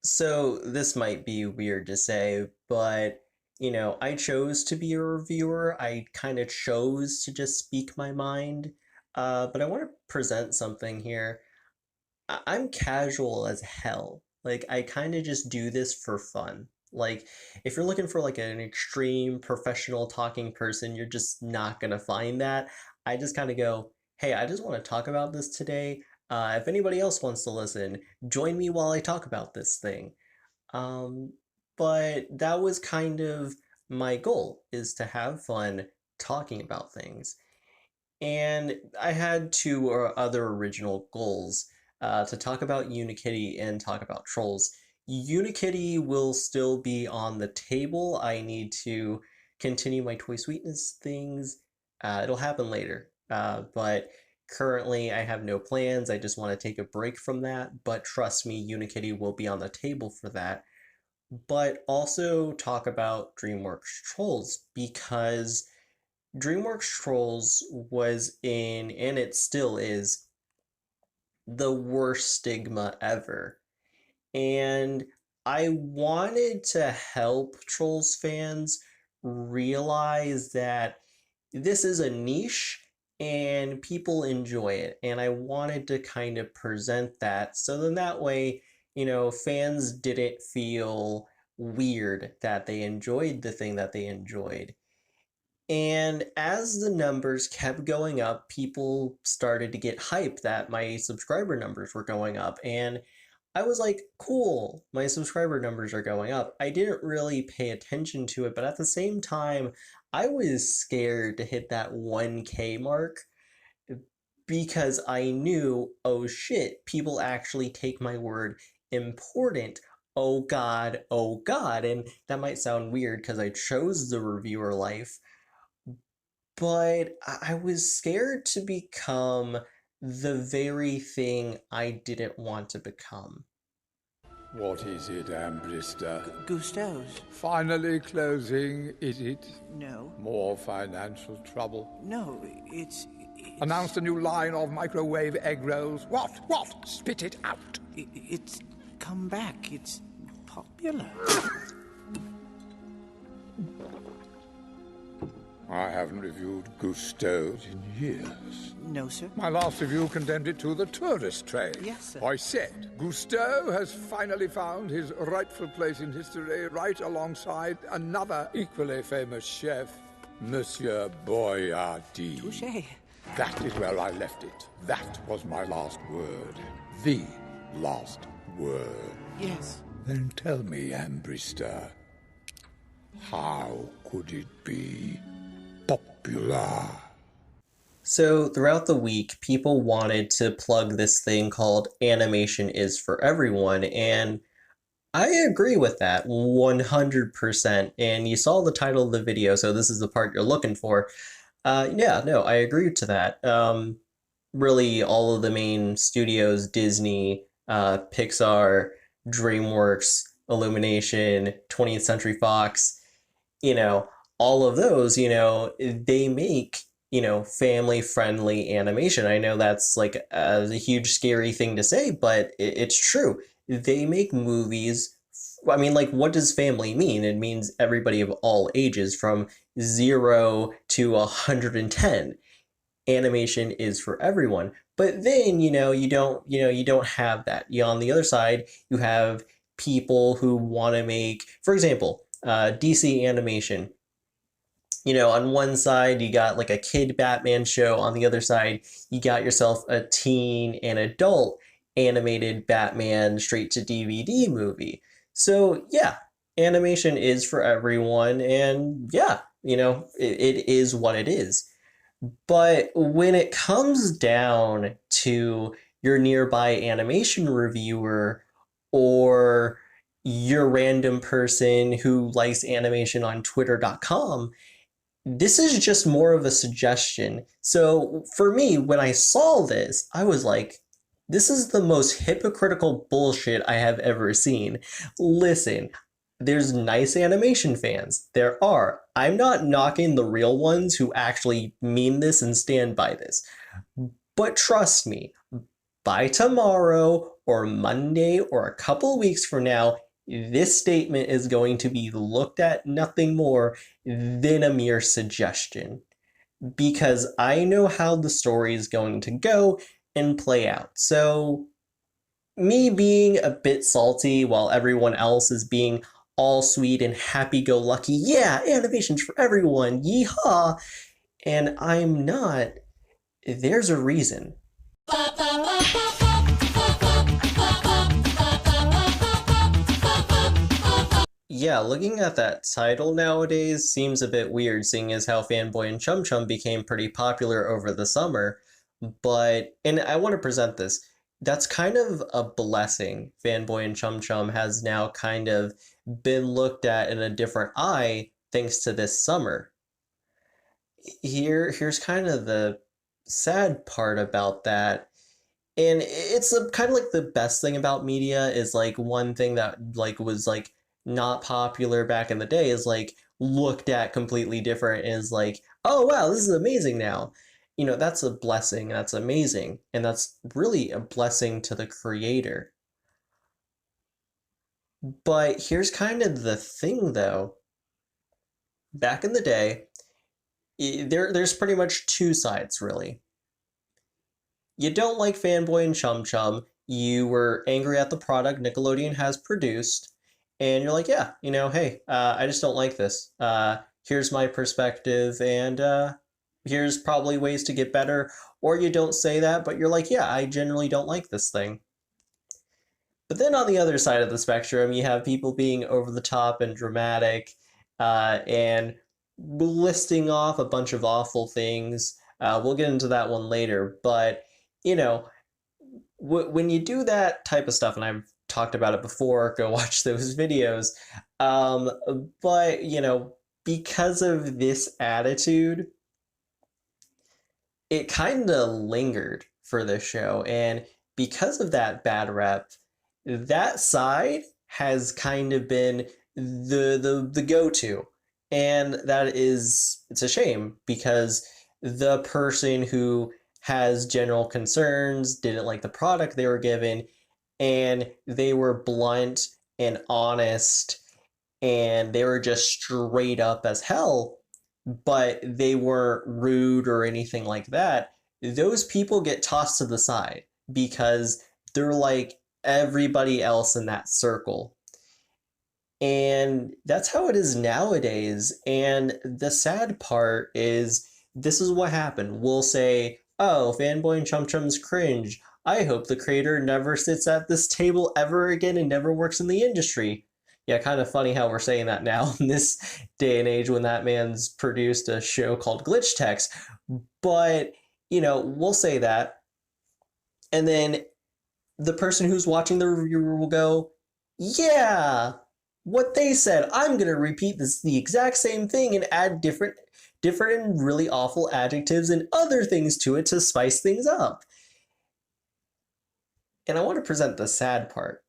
So this might be weird to say, but I chose to be a reviewer. I kind of chose to just speak my mind. But I want to present something here. I'm casual as hell. Like I kind of just do this for fun. Like if you're looking for like an extreme professional talking person, you're just not gonna find that. I just kind of go, hey, I just want to talk about this today. If anybody else wants to listen, join me while I talk about this thing. Um, but that was kind of my goal, is to have fun talking about things. And I had two or other original goals, to talk about Unikitty and talk about trolls. Unikitty will still be on the table. I need to continue my Toy Sweetness things. It'll happen later. But currently I have no plans. I just want to take a break from that. But trust me, Unikitty will be on the table for that. But also talk about DreamWorks Trolls, because DreamWorks Trolls was in, and it still is, the worst stigma ever. And I wanted to help Trolls fans realize that this is a niche and people enjoy it. And I wanted to kind of present that so then that way, fans didn't feel weird that they enjoyed the thing that they enjoyed. And as the numbers kept going up, people started to get hype that my subscriber numbers were going up. And I was like, cool, my subscriber numbers are going up. I didn't really pay attention to it, but at the same time, I was scared to hit that 1K mark because I knew, oh shit, people actually take my word important. Oh God, oh God. And that might sound weird because I chose the reviewer life, but I was scared to become the very thing I didn't want to become. What is it, Ambrister? Gusteau's. Finally closing, is it? No. More financial trouble? No, it's Announced a new line of microwave egg rolls. What? What? Spit it out. it's come back. It's popular. I haven't reviewed Gusteau's in years. No, sir. My last review condemned it to the tourist trade. Yes, sir. I said Gusteau has finally found his rightful place in history, right alongside another equally famous chef, Monsieur Boyardee. Touché. That is where I left it. That was my last word. The last word. Yes. Then tell me, Ambrister, how could it be popular? So throughout the week, people wanted to plug this thing called Animation is for Everyone, and I agree with that 100%. And you saw the title of the video, so this is the part you're looking for. Yeah, no, I agree to that. Really, all of the main studios, Disney, Pixar, DreamWorks, Illumination, 20th Century Fox, you know, all of those, they make, family friendly animation. I know that's like a huge scary thing to say, but it's true. They make movies. I mean, like, what does family mean? It means everybody of all ages, from 0 to 110. Animation is for everyone. But then, you don't have that. On the other side, you have people who want to make, for example, DC animation. On one side, you got like a kid Batman show. On the other side, you got yourself a teen and adult animated Batman straight to DVD movie. So, yeah, animation is for everyone. And yeah, it is what it is. But when it comes down to your nearby animation reviewer or your random person who likes animation on twitter.com, this is just more of a suggestion. So for me, when I saw this, I was like, this is the most hypocritical bullshit I have ever seen. Listen, there's nice animation fans. There are. I'm not knocking the real ones who actually mean this and stand by this. But trust me, by tomorrow or Monday or a couple weeks from now, this statement is going to be looked at nothing more than a mere suggestion. Because I know how the story is going to go and play out. So, me being a bit salty while everyone else is being all sweet and happy-go-lucky, yeah, animations for everyone, yeehaw, and I'm not, there's a reason. Yeah, looking at that title nowadays seems a bit weird, seeing as how Fanboy and Chum Chum became pretty popular over the summer. But, and I want to present this, that's kind of a blessing. Fanboy and Chum Chum has now kind of been looked at in a different eye thanks to this summer. Here's kind of the sad part about that. And it's kind of like the best thing about media is like one thing that like was like not popular back in the day is like looked at completely different is like, oh wow, this is amazing now. You know, that's a blessing, that's amazing, and that's really a blessing to the creator. But here's kind of the thing though. Back in the day, there's pretty much two sides really. You don't like Fanboy and Chum Chum, you were angry at the product Nickelodeon has produced, and you're like, yeah, you know, hey, I just don't like this. Here's my perspective, and here's probably ways to get better. Or you don't say that, but you're like, yeah, I generally don't like this thing. But then on the other side of the spectrum, you have people being over the top and dramatic, and listing off a bunch of awful things. We'll get into that one later, but you know, when you do that type of stuff, and I've talked about it before, go watch those videos. But you know, because of this attitude, it kind of lingered for the show, and because of that bad rep, that side has kind of been the go-to, and that is, it's a shame because the person who has general concerns didn't like the product they were given, and they were blunt and honest, and they were just straight up as hell, but they weren't rude or anything like that. Those people get tossed to the side because they're like everybody else in that circle. And that's how it is nowadays. And the sad part is this is what happened. We'll say, oh, Fanboy and Chum Chum's cringe. I hope the creator never sits at this table ever again and never works in the industry. Yeah, kind of funny how we're saying that now in this day and age when that man's produced a show called Glitch Text. But, you know, we'll say that. And then the person who's watching the reviewer will go, yeah, what they said. I'm going to repeat the exact same thing and add different and really awful adjectives and other things to it to spice things up. And I want to present the sad part.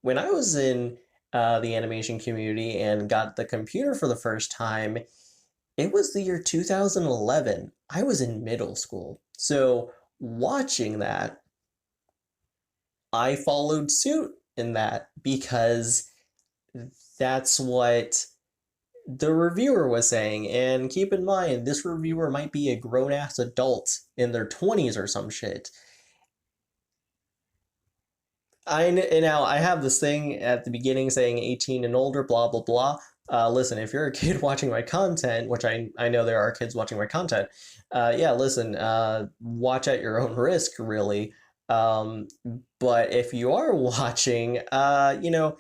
When I was in the animation community and got the computer for the first time, it was the year 2011. I was in middle school. So watching that, I followed suit in that because that's what the reviewer was saying. And keep in mind, this reviewer might be a grown-ass adult in their 20s or some shit. Now I have this thing at the beginning saying 18 and older, blah, blah, blah. Listen, if you're a kid watching my content, which I know there are kids watching my content, yeah, listen, watch at your own risk, really. But if you are watching, you know,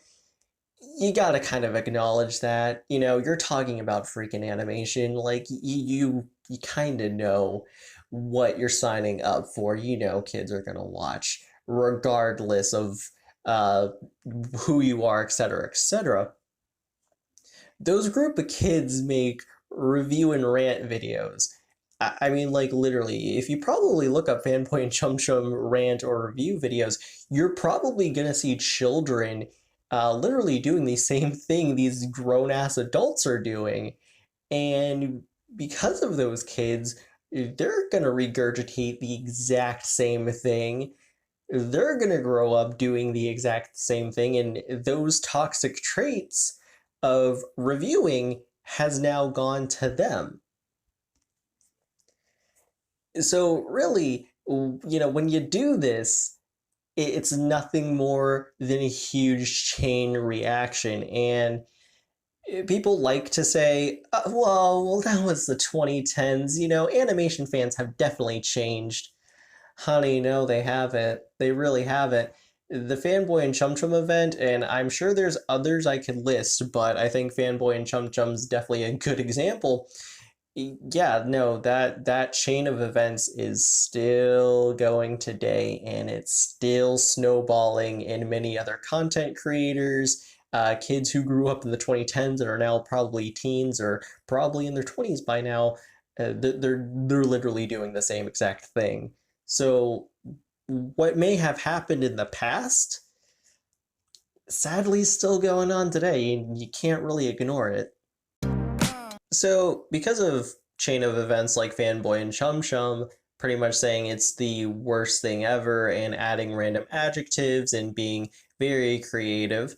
you gotta kind of acknowledge that, you know, you're talking about freaking animation, like, you kind of know what you're signing up for. You know kids are gonna watch, regardless of who you are, etc., etc. Those group of kids make review and rant videos. I mean, like, literally, if you probably look up Fanboy and Chum Chum rant or review videos, you're probably gonna see children literally doing the same thing these grown-ass adults are doing. And because of those kids, they're gonna regurgitate the exact same thing they're going to grow up doing the exact same thing, and those toxic traits of reviewing has now gone to them. So really, when you do this, it's nothing more than a huge chain reaction. And people like to say, well, that was the 2010s. Animation fans have definitely changed. Honey, no, they haven't. They really haven't. The Fanboy and Chum Chum event, and I'm sure there's others I could list, but I think Fanboy and Chum Chum's definitely a good example. Yeah, no, that chain of events is still going today, and it's still snowballing in many other content creators, kids who grew up in the 2010s and are now probably teens or probably in their 20s by now. They're literally doing the same exact thing. So what may have happened in the past, sadly, is still going on today, and you can't really ignore it. So, because of chain of events like Fanboy and Chum Chum pretty much saying it's the worst thing ever and adding random adjectives and being very creative,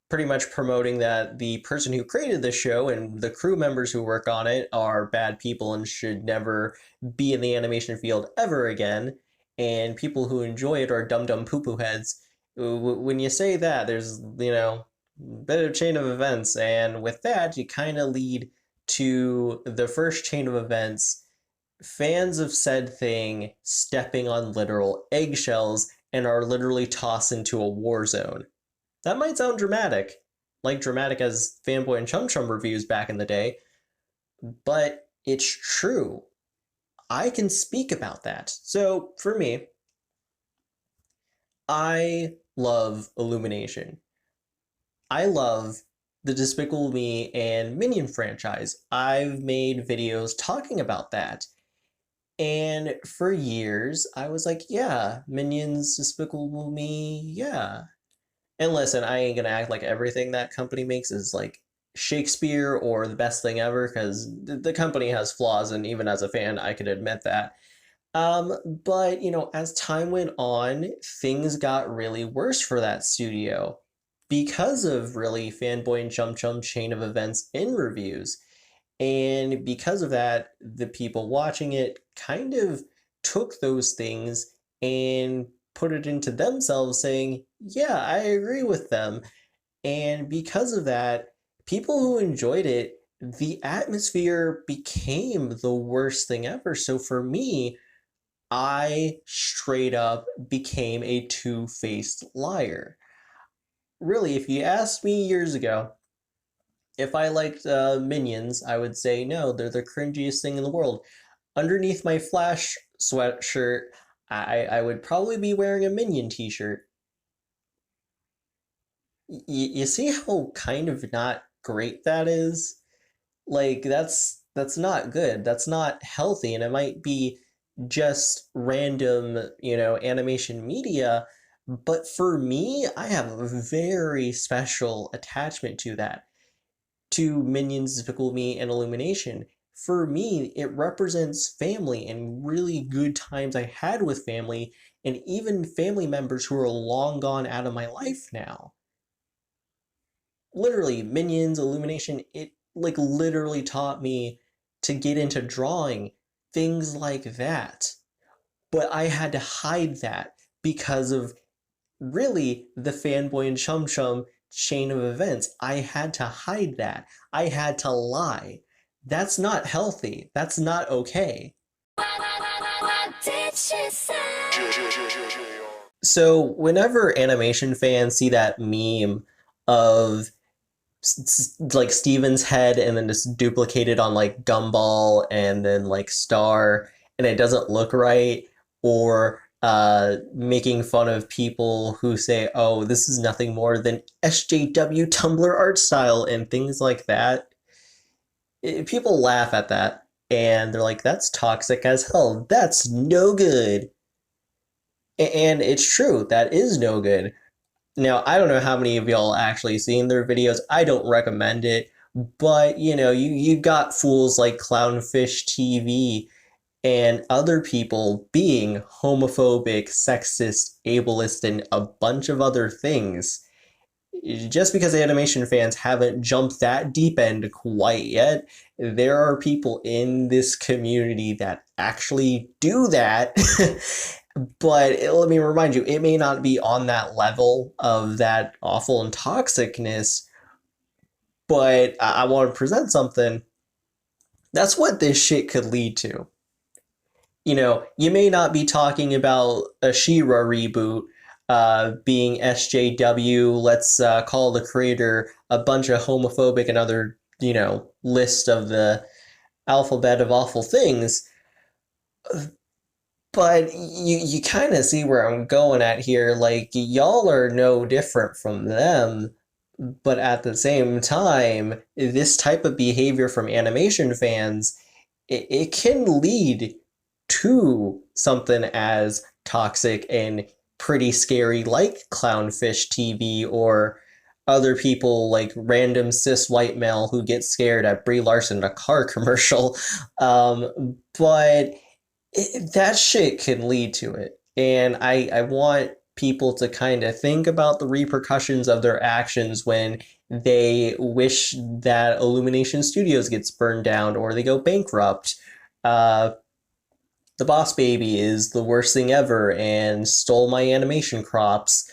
pretty much promoting that the person who created the show and the crew members who work on it are bad people and should never be in the animation field ever again, and people who enjoy it are dumb poo-poo heads. When you say that, there's, bit of chain of events, and with that you kind of lead to the first chain of events: fans of said thing stepping on literal eggshells and are literally tossed into a war zone. That might sound dramatic, like dramatic as Fanboy and Chum Chum reviews back in the day, but it's true. I can speak about that. So for me, I love Illumination. I love the Despicable Me and Minion franchise. I've made videos talking about that. And for years, I was like, yeah, Minions, Despicable Me, yeah. And listen, I ain't gonna act like everything that company makes is like Shakespeare or the best thing ever, because the company has flaws, and even as a fan, I could admit that. But, as time went on, things got really worse for that studio because of really Fanboy and Chum Chum chain of events in reviews. And because of that, the people watching it kind of took those things and put it into themselves saying, yeah, I agree with them. And because of that, people who enjoyed it, the atmosphere became the worst thing ever. So for me, I straight up became a two-faced liar. Really, if you asked me years ago if I liked Minions, I would say no, they're the cringiest thing in the world. Underneath my Flash sweatshirt, I would probably be wearing a Minion t-shirt. You see how kind of not great that is? Like, that's not good. That's not healthy, and it might be just random, animation media, but for me, I have a very special attachment to that, to Minions, Despicable Me, and Illumination. For me, it represents family and really good times I had with family, and even family members who are long gone out of my life now. Literally, Minions, Illumination, it like literally taught me to get into drawing, things like that. But I had to hide that because of really the Fanboy and Chum Chum chain of events. I had to hide that. I had to lie. That's not healthy. That's not okay. What did she say? So whenever animation fans see that meme of like Steven's head and then just duplicated on like Gumball and then like Star, and it doesn't look right, or making fun of people who say, oh, this is nothing more than SJW Tumblr art style and things like that, people laugh at that and they're like, that's toxic as hell. That's no good. And it's true, that is no good. Now, I don't know how many of y'all actually seen their videos. I don't recommend it, but you got fools like Clownfish TV and other people being homophobic, sexist, ableist, and a bunch of other things. Just because animation fans haven't jumped that deep end quite yet, there are people in this community that actually do that. But let me remind you, it may not be on that level of that awful and toxicness, but I want to present something. That's what this shit could lead to. You know, you may not be talking about a She-Ra reboot being SJW, let's call the creator a bunch of homophobic and other, list of the alphabet of awful things. But you kind of see where I'm going at here. Like, y'all are no different from them, but at the same time, this type of behavior from animation fans, it can lead to something as toxic and pretty scary like Clownfish TV or other people like random cis white male who get scared at Brie Larson in a car commercial. But that shit can lead to it. And I want people to kind of think about the repercussions of their actions when they wish that Illumination Studios gets burned down or they go bankrupt. The Boss Baby is the worst thing ever and stole my animation crops,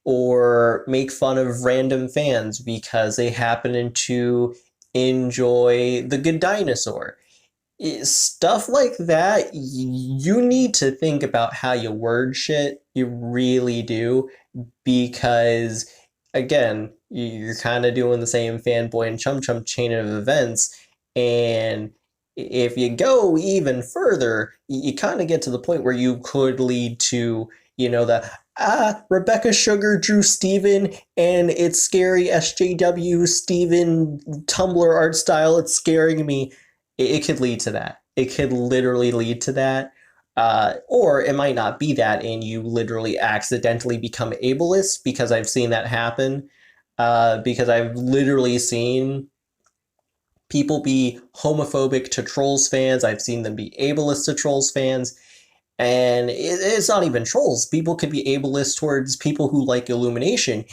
or make fun of random fans because they happen to enjoy The Good Dinosaur. Stuff like that, you need to think about how you word shit. You really do, because again, you're kind of doing the same fanboy and chum chum chain of events, and if you go even further, you kind of get to the point where you could lead to, Rebecca Sugar drew Steven, and it's scary SJW Steven Tumblr art style, it's scaring me. It could lead to that. It could literally lead to that. Or it might not be that, and you literally accidentally become ableist, because I've seen that happen. Because I've literally seen people be homophobic to Trolls fans. I've seen them be ableist to Trolls fans. And it's not even Trolls. People could be ableist towards people who like Illumination.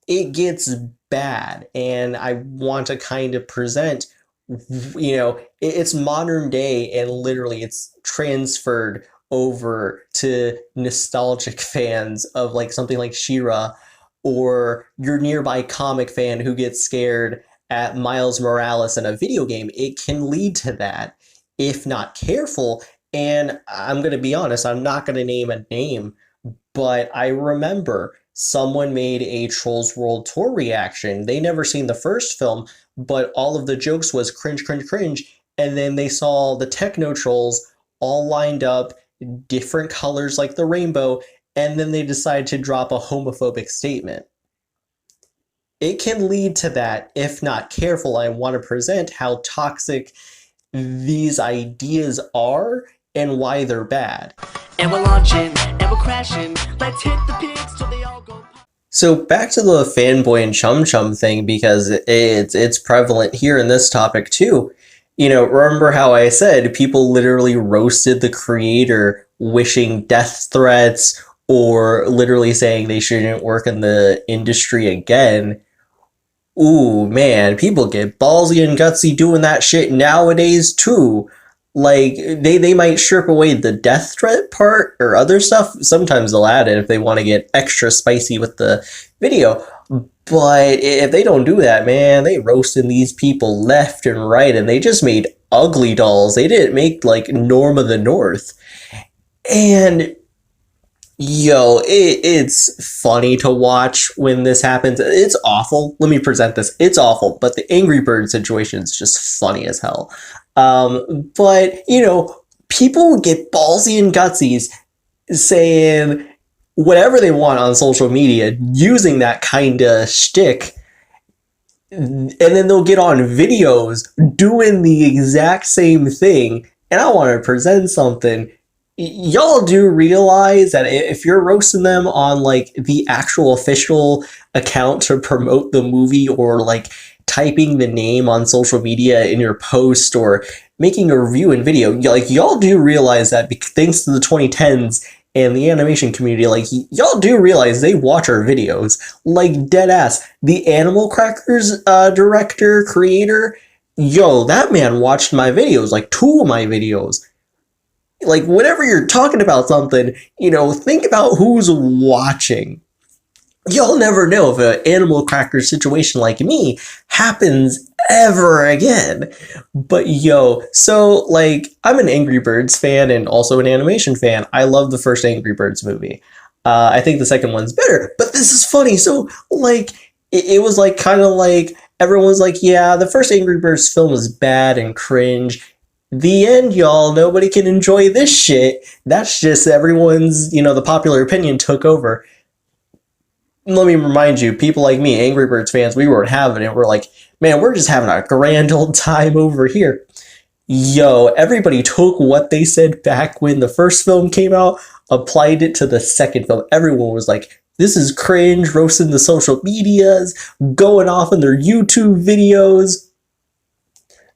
It gets bad. And I want to kind of present, it's modern day, and literally it's transferred over to nostalgic fans of like something like She-Ra, or your nearby comic fan who gets scared at Miles Morales in a video game. It can lead to that if not careful. And I'm going to be honest, I'm not going to name a name, but I remember someone made a Trolls World Tour reaction. They never seen the first film, but all of the jokes was cringe, cringe, cringe. And then they saw the Techno Trolls all lined up, different colors like the rainbow, and then they decided to drop a homophobic statement. It can lead to that if not careful. I want to present how toxic these ideas are and why they're bad. And we're launching, and we're crashing. Let's hit the pigs till they all go. So back to the fanboy and chum chum thing, because it's prevalent here in this topic too. Remember how I said people literally roasted the creator, wishing death threats, or literally saying they shouldn't work in the industry again. Ooh, man, people get ballsy and gutsy doing that shit nowadays too. Like, they might strip away the death threat part or other stuff. Sometimes they'll add it if they want to get extra spicy with the video. But if they don't do that, man, they roasting these people left and right, and they just made ugly dolls. They didn't make, like, Norm of the North. And it's funny to watch when this happens. It's awful. Let me present this. It's awful, but the Angry Bird situation is just funny as hell. But, people get ballsy and gutsies saying whatever they want on social media, using that kind of shtick, and then they'll get on videos doing the exact same thing. And I want to present something. Y'all do realize that if you're roasting them on like the actual official account to promote the movie, or like typing the name on social media in your post or making a review in video, like y'all do realize that thanks to the 2010s and the animation community, like y'all do realize they watch our videos, like dead ass. The Animal Crackers director, creator, yo, that man watched my videos, like 2 of my videos. Like whenever you're talking about something, think about who's watching. You'll never know if an Animal Cracker situation like me happens ever again. But yo, so like I'm an Angry Birds fan and also an animation fan. I love the first Angry Birds movie. I think the second one's better. But this is funny. So like it was like kind of like everyone's like, yeah, the first Angry Birds film is bad and cringe. The end, y'all. Nobody can enjoy this shit. That's just everyone's, the popular opinion took over. Let me remind you, people like me, Angry Birds fans, we weren't having it. We're like, man, we're just having a grand old time over here. Yo, everybody took what they said back when the first film came out, applied it to the second film. Everyone was like, this is cringe, roasting the social medias, going off in their YouTube videos.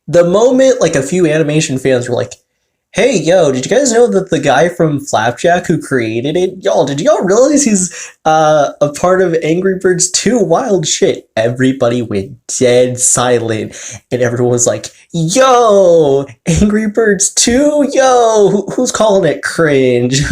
The moment, like, a few animation fans were like, hey, yo, did you guys know that the guy from Flapjack who created it, did y'all realize he's a part of Angry Birds 2? Wild shit. Everybody went dead silent, and everyone was like, yo, Angry Birds 2? Yo, who's calling it cringe?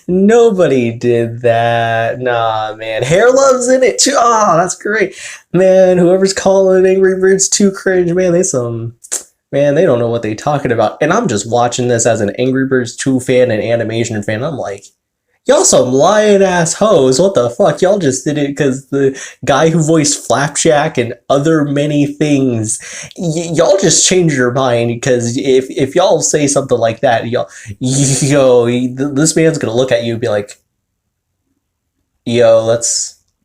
Nobody did that. Nah, man. Hair Love's in it, too. Oh, that's great. Man, whoever's calling Angry Birds 2 cringe, man, they don't know what they talking about. And I'm just watching this as an Angry Birds 2 fan and animation fan. I'm like, y'all some lying ass hoes. What the fuck? Y'all just did it because the guy who voiced Flapjack and other many things, y'all just change your mind because if y'all say something like that, this man's gonna look at you and be like, yo,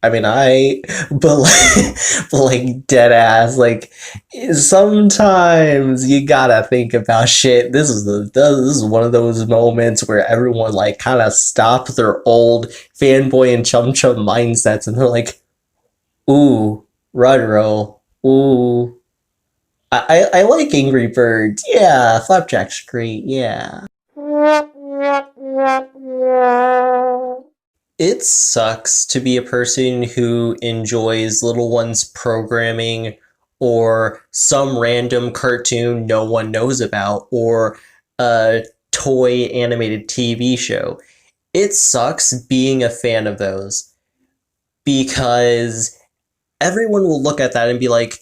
but like dead ass, like sometimes you gotta think about shit. This is one of those moments where everyone like kind of stopped their old fanboy and chum chum mindsets and they're like, ooh, Rudro, ooh, I like Angry Birds, yeah, Flapjack's great, yeah. It sucks to be a person who enjoys Little One's programming or some random cartoon no one knows about or a toy animated TV show. It sucks being a fan of those because everyone will look at that and be like,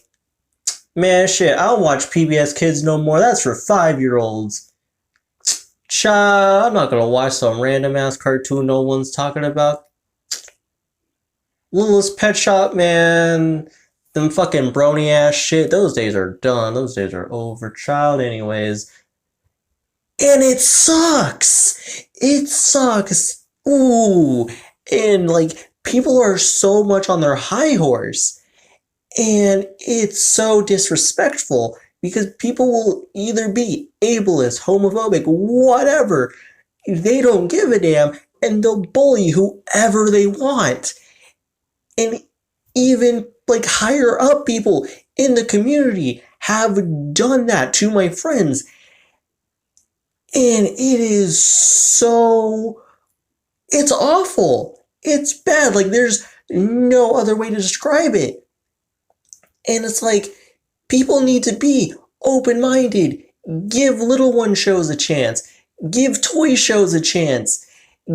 man, shit, I don't watch PBS Kids no more. That's for 5-year-olds. Cha, I'm not gonna watch some random ass cartoon no one's talking about. Littlest Pet Shop, man. Them fucking brony ass shit. Those days are done. Those days are over, child, anyways. And it sucks. It sucks. Ooh. And like, people are so much on their high horse. And it's so disrespectful. Because people will either be ableist, homophobic, whatever. They don't give a damn, and they'll bully whoever they want. And even like higher up people in the community have done that to my friends. And it's awful. It's bad. Like there's no other way to describe it. And it's like, people need to be open-minded. Give Little One shows a chance. Give toy shows a chance.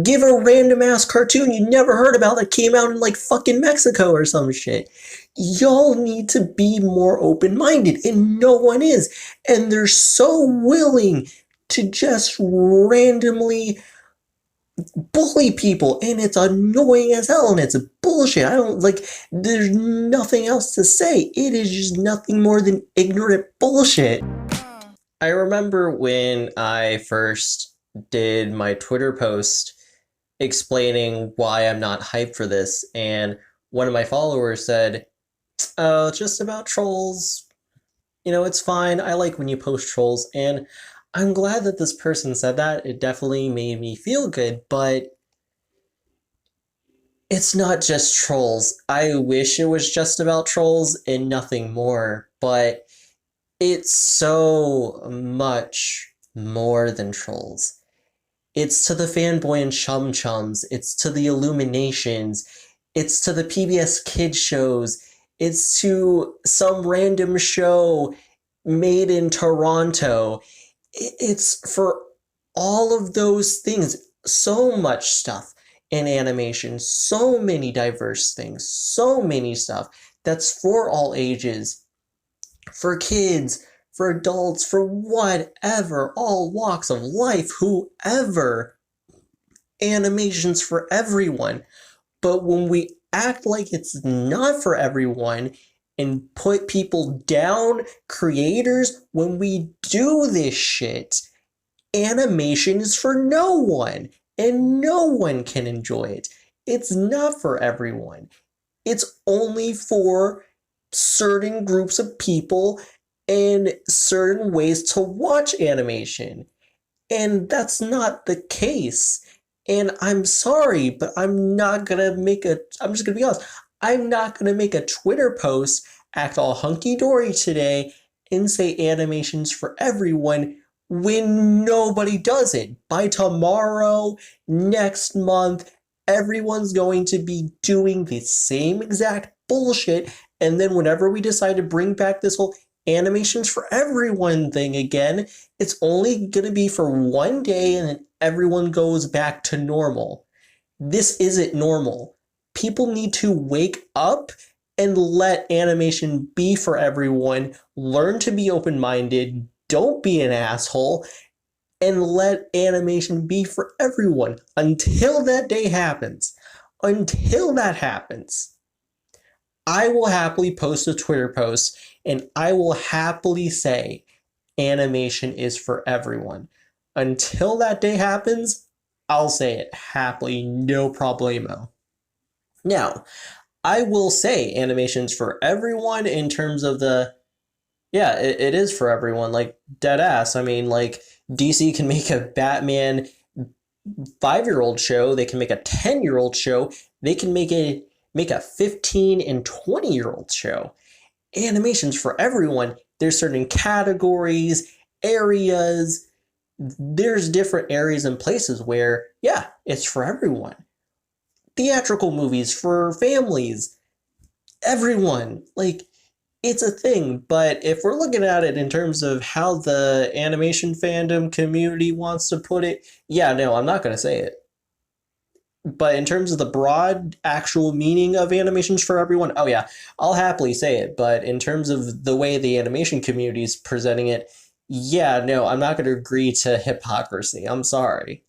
Give a random-ass cartoon you never heard about that came out in, like, fucking Mexico or some shit. Y'all need to be more open-minded, and no one is. And they're so willing to just randomly bully people, and it's annoying as hell, and it's bullshit. There's nothing else to say. It is just nothing more than ignorant bullshit. I remember when I first did my Twitter post explaining why I'm not hyped for this, and one of my followers said, oh, it's just about trolls. It's fine. I like when you post trolls, and I'm glad that this person said that. It definitely made me feel good, but It's not just trolls. I wish it was just about trolls and nothing more, but it's so much more than trolls. It's to the fanboy and chum chums, it's to the Illuminations, it's to the PBS Kids shows, it's to some random show made in Toronto. It's for all of those things. So much stuff in animation, so many diverse things, so many stuff that's for all ages, for kids, for adults, for whatever, all walks of life, whoever. Animations for everyone. But when we act like it's not for everyone and put people down, creators, when we do this shit, animation is for no one, and no one can enjoy it. It's not for everyone. It's only for certain groups of people and certain ways to watch animation. And that's not the case. And I'm sorry, but I'm just gonna be honest, I'm not gonna make a Twitter post, act all hunky-dory today, and say animation's for everyone when nobody does it. By tomorrow, next month, everyone's going to be doing the same exact bullshit, and then whenever we decide to bring back this whole animations for everyone thing again, it's only going to be for one day and then everyone goes back to normal. This isn't normal. People need to wake up and let animation be for everyone, learn to be open-minded, don't be an asshole, and let animation be for everyone until that day happens. Until that happens, I will happily post a Twitter post and I will happily say animation is for everyone. Until that day happens, I'll say it happily, no problemo. Now, I will say animation's for everyone in terms of it is for everyone, like dead ass. I mean, like DC can make a Batman 5-year-old show, they can make a 10-year-old show, they can make a 15 and 20-year-old show. Animation's for everyone. There's certain categories, areas, there's different areas and places where, yeah, it's for everyone. Theatrical movies for families, everyone. Like, it's a thing, but if we're looking at it in terms of how the animation fandom community wants to put it, yeah, no, I'm not going to say it. But in terms of the broad actual meaning of animations for everyone, oh yeah, I'll happily say it. But in terms of the way the animation community is presenting it, yeah, no, I'm not going to agree to hypocrisy. I'm sorry.